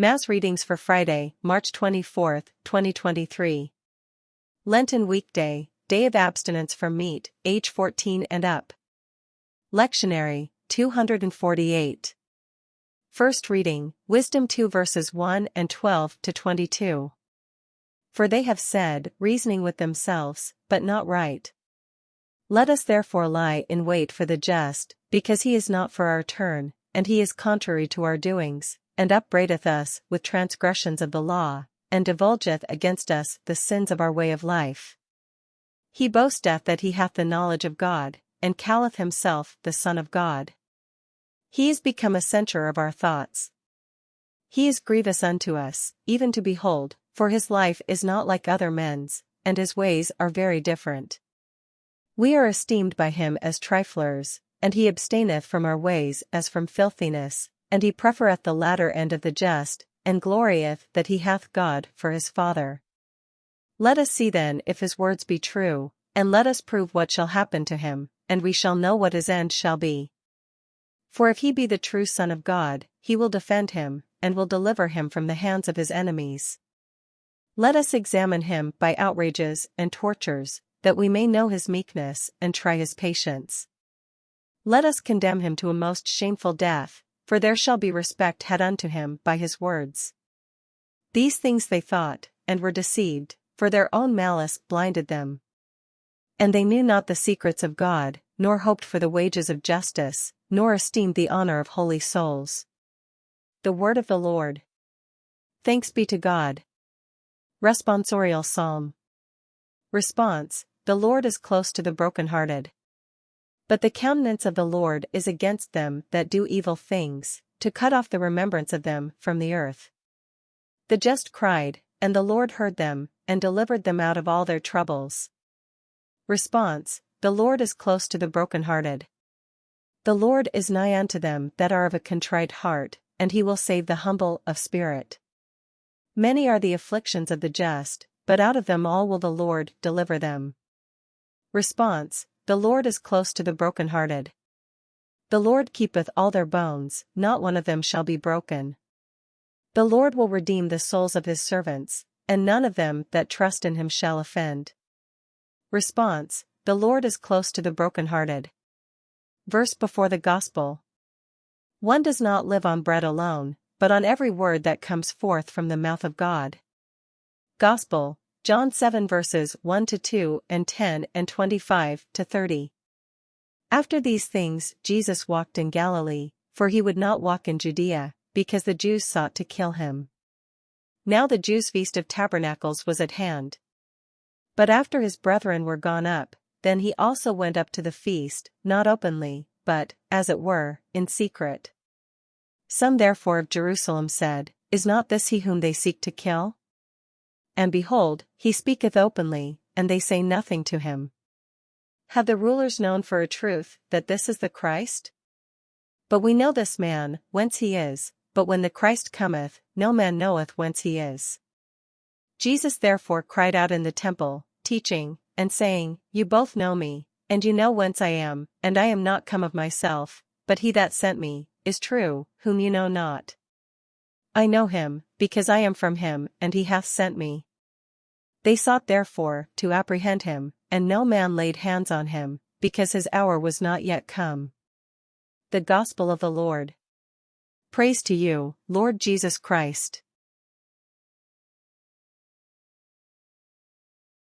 Mass readings for Friday, March 24, 2023. Lenten weekday, day of abstinence from meat, age 14 and up. Lectionary, 248. First reading, Wisdom 2 verses 1 and 12 to 22. For they have said, reasoning with themselves, but not right. Let us therefore lie in wait for the just, because he is not for our turn, and he is contrary to our doings, and upbraideth us with transgressions of the law, and divulgeth against us the sins of our way of life. He boasteth that he hath the knowledge of God, and calleth himself the Son of God. He is become a censure of our thoughts. He is grievous unto us, even to behold, for his life is not like other men's, and his ways are very different. We are esteemed by him as triflers, and he abstaineth from our ways as from filthiness, and he prefereth the latter end of the just, and glorieth that he hath God for his Father. Let us see then if his words be true, and let us prove what shall happen to him, and we shall know what his end shall be. For if he be the true Son of God, he will defend him, and will deliver him from the hands of his enemies. Let us examine him by outrages and tortures, that we may know his meekness and try his patience. Let us condemn him to a most shameful death, for there shall be respect had unto him by his words. These things they thought, and were deceived, for their own malice blinded them. And they knew not the secrets of God, nor hoped for the wages of justice, nor esteemed the honor of holy souls. The word of the Lord. Thanks be to God. Responsorial Psalm. Response: The Lord is close to the brokenhearted. But the countenance of the Lord is against them that do evil things, to cut off the remembrance of them from the earth. The just cried, and the Lord heard them, and delivered them out of all their troubles. Response: The Lord is close to the brokenhearted. The Lord is nigh unto them that are of a contrite heart, and he will save the humble of spirit. Many are the afflictions of the just, but out of them all will the Lord deliver them. Response: The Lord is close to the brokenhearted. The Lord keepeth all their bones, not one of them shall be broken. The Lord will redeem the souls of his servants, and none of them that trust in him shall offend. Response: The Lord is close to the brokenhearted. Verse before the Gospel. One does not live on bread alone, but on every word that comes forth from the mouth of God. Gospel, John 7 verses 1 to 2 and 10 and 25 to 30. After these things Jesus walked in Galilee, for he would not walk in Judea, because the Jews sought to kill him. Now the Jews' feast of tabernacles was at hand. But after his brethren were gone up, then he also went up to the feast, not openly, but, as it were, in secret. Some therefore of Jerusalem said, Is not this he whom they seek to kill? And behold, he speaketh openly, and they say nothing to him. Have the rulers known for a truth that this is the Christ? But we know this man, whence he is, but when the Christ cometh, no man knoweth whence he is. Jesus therefore cried out in the temple, teaching, and saying, You both know me, and you know whence I am, and I am not come of myself, but he that sent me, is true, whom you know not. I know him, because I am from him, and he hath sent me. They sought therefore to apprehend him, and no man laid hands on him, because his hour was not yet come. The Gospel of the Lord. Praise to you, Lord Jesus Christ.